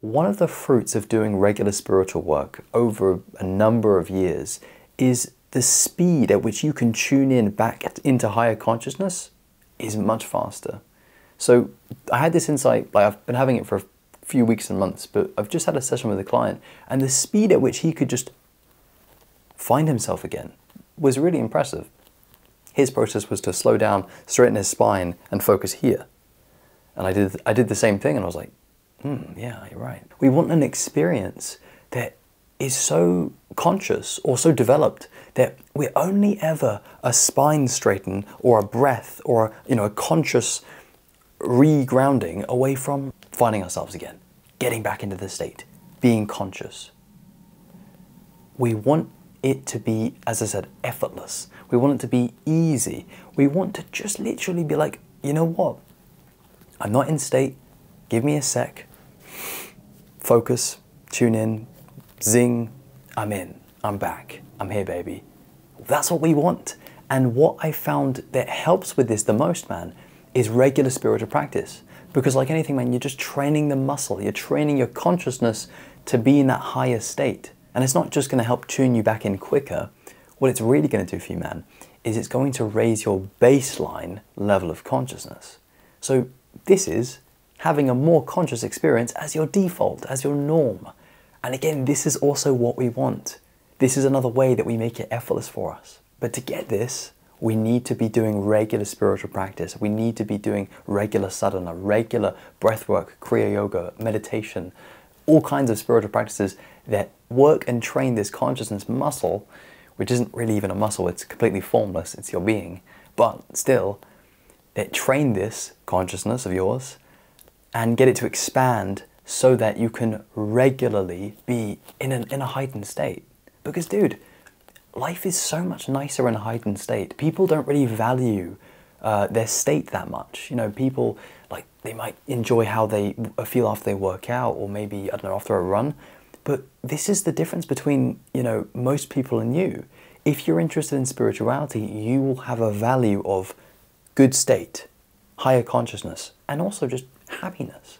One of the fruits of doing regular spiritual work over a number of years is the speed at which you can tune in back into higher consciousness is much faster. So I had this insight, like I've been having it for a few weeks and months, but I've just had a session with a client, and the speed at which he could just find himself again was really impressive. His process was to slow down, straighten his spine, and focus here. And I did the same thing, and I was like, yeah, you're right. We want an experience that is so conscious or so developed that we're only ever a spine straighten or a breath or a conscious re-grounding away from finding ourselves again, getting back into the state, being conscious. We want it to be, as I said, effortless. We want it to be easy. We want to just literally be like, you know what? I'm not in state. Give me a sec. Focus, tune in, zing, I'm in, I'm back, I'm here, baby. That's what we want. And what I found that helps with this the most, man, is regular spiritual practice. Because like anything, man, you're just training the muscle. You're training your consciousness to be in that higher state. And it's not just going to help tune you back in quicker. What it's really going to do for you, man, is it's going to raise your baseline level of consciousness. So this is having a more conscious experience as your default, as your norm. And again, this is also what we want. This is another way that we make it effortless for us. But to get this, we need to be doing regular spiritual practice. We need to be doing regular sadhana, regular breathwork, kriya yoga, meditation, all kinds of spiritual practices that work and train this consciousness muscle, which isn't really even a muscle, it's completely formless, it's your being. But still, that train this consciousness of yours and get it to expand so that you can regularly be in a heightened state. Because dude, life is so much nicer in a heightened state. People don't really value their state that much. People, like, they might enjoy how they feel after they work out, or maybe, I don't know, after a run. But this is the difference between, most people and you. If you're interested in spirituality, you will have a value of good state, higher consciousness, and also just happiness.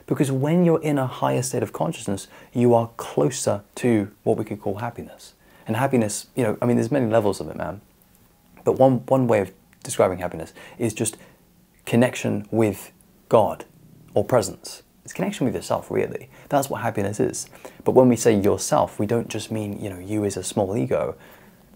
Because when you're in a higher state of consciousness, you are closer to what we could call happiness. And happiness, there's many levels of it, man. But one way of describing happiness is just connection with God or presence. It's connection with yourself, really. That's what happiness is. But when we say yourself, we don't just mean, you as a small ego.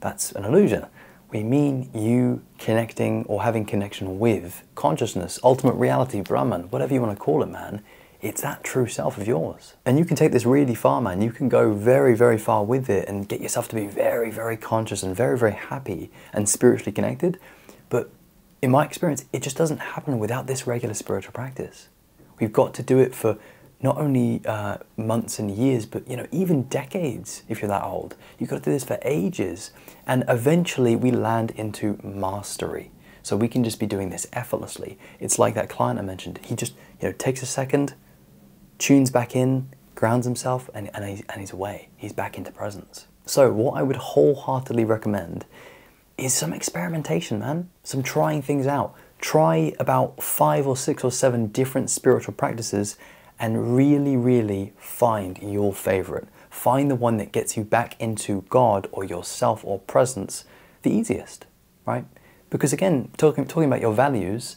That's an illusion. We mean you connecting or having connection with consciousness, ultimate reality, Brahman, whatever you want to call it, man. It's that true self of yours. And you can take this really far, man. You can go very, very far with it and get yourself to be very, very conscious and very, very happy and spiritually connected. But in my experience, it just doesn't happen without this regular spiritual practice. We've got to do it for not only months and years, but even decades if you're that old. You've got to do this for ages. And eventually we land into mastery. So we can just be doing this effortlessly. It's like that client I mentioned. He just takes a second, tunes back in, grounds himself, and he's away. He's back into presence. So what I would wholeheartedly recommend is some experimentation, man. Some trying things out. Try about 5 or 6 or 7 different spiritual practices and really, really find your favorite. Find the one that gets you back into God or yourself or presence the easiest, right? Because again, talking about your values,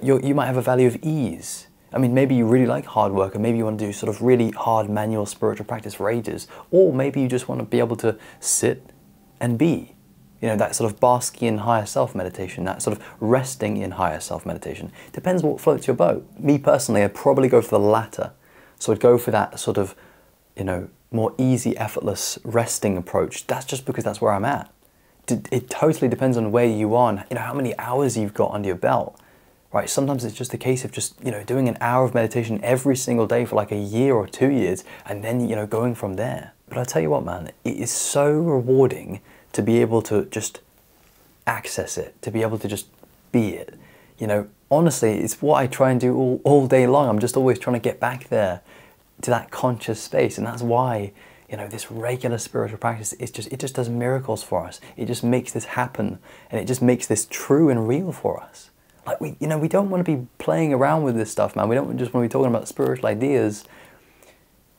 you might have a value of ease. Maybe you really like hard work, and maybe you want to do sort of really hard manual spiritual practice for ages, or maybe you just want to be able to sit and be. That sort of basking in higher self meditation, that sort of resting in higher self meditation. Depends what floats your boat. Me personally, I'd probably go for the latter. So I'd go for that sort of, more easy, effortless resting approach. That's just because that's where I'm at. It totally depends on where you are and how many hours you've got under your belt, right? Sometimes it's just a case of just, doing an hour of meditation every single day for like a year or 2 years, and then, going from there. But I'll tell you what, man, it is so rewarding to be able to just access it, to be able to just be it. Honestly, it's what I try and do all day long. I'm just always trying to get back there to that conscious space. And that's why, this regular spiritual practice, it just does miracles for us. It just makes this happen, and it just makes this true and real for us. Like we don't want to be playing around with this stuff, man. We don't just want to be talking about spiritual ideas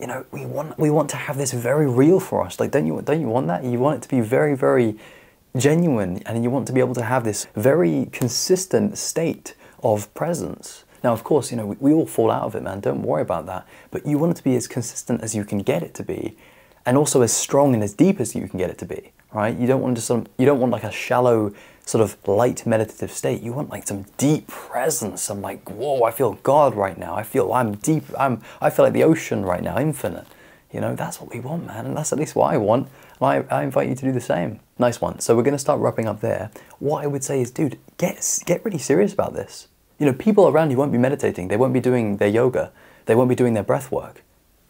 you know, we want to have this very real for us. Like, don't you want that? You want it to be very, very genuine, and you want to be able to have this very consistent state of presence. Now, of course, you know, we all fall out of it, man. Don't worry about that. But you want it to be as consistent as you can get it to be, and also as strong and as deep as you can get it to be, right? You don't want you don't want like a shallow, sort of light meditative state. You want like some deep presence. Some like, whoa, I feel God right now. I feel I'm deep. I feel like the ocean right now, infinite. You know, that's what we want, man, and that's at least what I want. And I invite you to do the same. Nice one. So we're going to start wrapping up there. What I would say is, dude, get really serious about this. You know, people around you won't be meditating. They won't be doing their yoga. They won't be doing their breath work.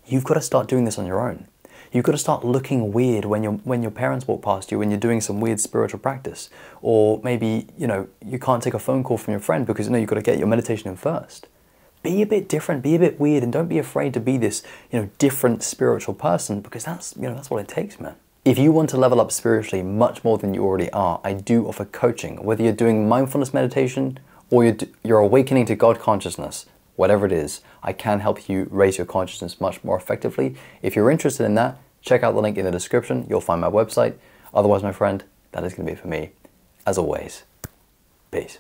You've got to start doing this on your own. You've got to start looking weird when your parents walk past you, when you're doing some weird spiritual practice. Or maybe, you know, you can't take a phone call from your friend because, you know, you've got to get your meditation in first. Be a bit different, be a bit weird, and don't be afraid to be this, you know, different spiritual person, because that's, you know, that's what it takes, man. If you want to level up spiritually much more than you already are, I do offer coaching. Whether you're doing mindfulness meditation or you're awakening to God consciousness, whatever it is, I can help you raise your consciousness much more effectively. If you're interested in that, check out the link in the description. You'll find my website. Otherwise, my friend, that is going to be it for me. As always, peace.